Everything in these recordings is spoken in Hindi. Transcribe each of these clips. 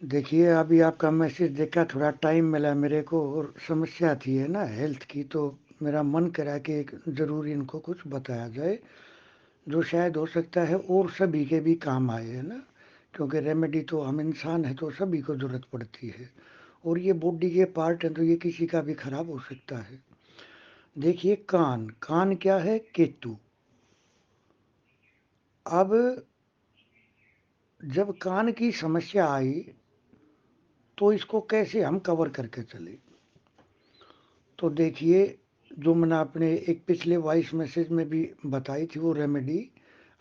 देखिए, अभी आपका मैसेज देखा, थोड़ा टाइम मिला मेरे को और समस्या थी है ना हेल्थ की, तो मेरा मन करा कि एक ज़रूर इनको कुछ बताया जाए, जो शायद हो सकता है और सभी के भी काम आए, है ना? क्योंकि रेमेडी तो हम इंसान हैं तो सभी को ज़रूरत पड़ती है और ये बॉडी के पार्ट हैं तो ये किसी का भी खराब हो सकता है। देखिए कान, कान क्या है? केतु। अब जब कान की समस्या आई तो इसको कैसे हम कवर करके चले? तो देखिए, जो मैंने अपने एक पिछले वॉइस मैसेज में भी बताई थी वो रेमेडी,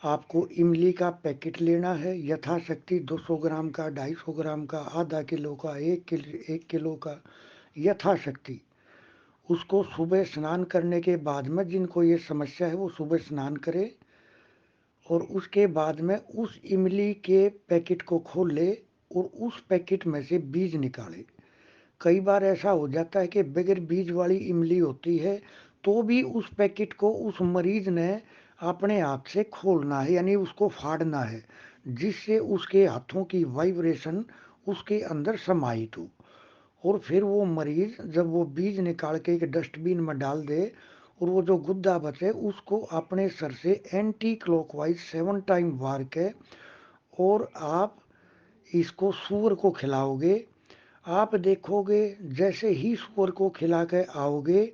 आपको इमली का पैकेट लेना है यथाशक्ति 200 ग्राम का, 250 ग्राम का, आधा किलो का, 1 किलो का, यथाशक्ति। उसको सुबह स्नान करने के बाद में, जिनको ये समस्या है वो सुबह स्नान करे और उसके बाद में उस इमली के पैकेट को खोल ले और उस पैकेट में से बीज निकाले। कई बार ऐसा हो जाता है कि बगैर बीज वाली इमली होती है तो भी उस पैकेट को उस मरीज ने अपने हाथ से खोलना है, यानी उसको फाड़ना है, जिससे उसके हाथों की वाइब्रेशन उसके अंदर समाहित हो। और फिर वो मरीज जब वो बीज निकाल के एक डस्टबिन में डाल दे और वो जो गुद्दा बचे उसको अपने सर से एंटी क्लॉकवाइज 7 टाइम वार के और आप इसको सूअर को खिलाओगे। आप देखोगे जैसे ही सुअर को खिला के आओगे,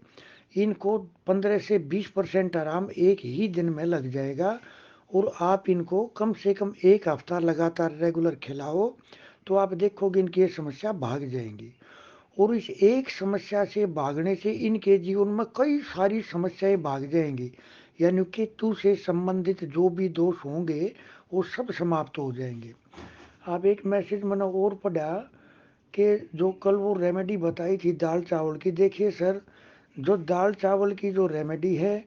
इनको 15 से 20% आराम एक ही दिन में लग जाएगा। और आप इनको कम से कम 1 हफ्ता लगातार रेगुलर खिलाओ तो आप देखोगे इनकी ये समस्या भाग जाएंगी। और इस एक समस्या से भागने से इनके जीवन में कई सारी समस्याएं भाग जाएंगी, यानी केतु से संबंधित जो भी दोष होंगे वो सब समाप्त हो जाएंगे। आप एक मैसेज मैंने और पढ़ा कि जो कल वो रेमेडी बताई थी दाल चावल की, देखिए सर, जो दाल चावल की जो रेमेडी है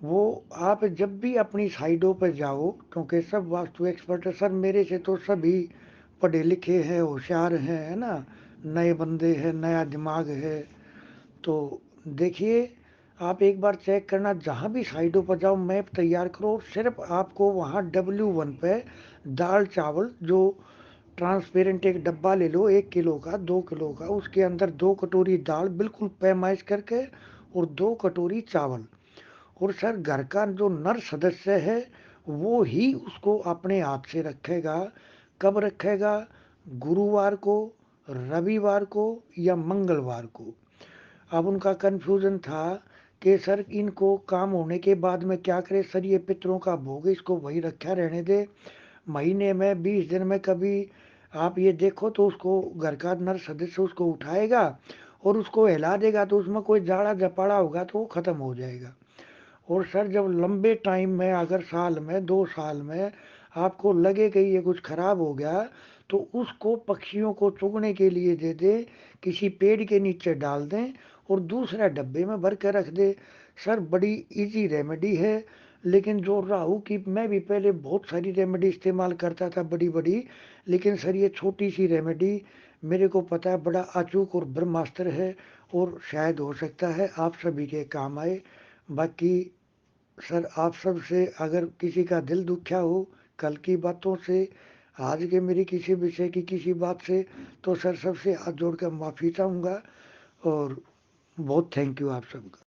वो आप जब भी अपनी साइडों पर जाओ, क्योंकि सब वास्तु एक्सपर्ट है सर, मेरे से तो सभी पढ़े लिखे हैं, होशियार हैं, है ना, नए बंदे हैं, नया दिमाग है। तो देखिए, आप एक बार चेक करना, जहाँ भी साइडों पर जाओ मैप तैयार करो, सिर्फ आपको वहाँ W1 पे दाल चावल जो ट्रांसपेरेंट एक डब्बा ले लो, 1 किलो का, 2 किलो का, उसके अंदर 2 कटोरी दाल बिल्कुल पैमाइश करके और 2 कटोरी चावल। और सर घर का जो नर सदस्य है वो ही उसको अपने हाथ से रखेगा। कब रखेगा? गुरुवार को, रविवार को या मंगलवार को। अब उनका कन्फ्यूजन था कि सर इनको काम होने के बाद में क्या करे, सर ये पितरों का भोग है, इसको वही रखा रहने दे। महीने में 20 दिन में कभी आप ये देखो तो उसको घर का नर सदस्य उसको उठाएगा और उसको हिला देगा तो उसमें कोई जाड़ा जपाड़ा होगा तो वो खत्म हो जाएगा। और सर जब लंबे टाइम में, अगर साल में 2 साल में आपको लगे कि ये कुछ खराब हो गया, तो उसको पक्षियों को चुगने के लिए दे दे, किसी पेड़ के नीचे डाल दें और दूसरा डब्बे में भर के रख दे। सर बड़ी इजी रेमेडी है। लेकिन जो राहु की, मैं भी पहले बहुत सारी रेमेडी इस्तेमाल करता था बड़ी बड़ी, लेकिन सर ये छोटी सी रेमेडी मेरे को पता है बड़ा अचूक और ब्रह्मास्त्र है और शायद हो सकता है आप सभी के काम आए। बाकी सर आप सब से अगर किसी का दिल दुखा हो कल की बातों से, आज के मेरी किसी विषय की किसी बात से, तो सर सबसे हाथ जोड़कर माफ़ी चाहूँगा और बहुत थैंक यू आप सबका।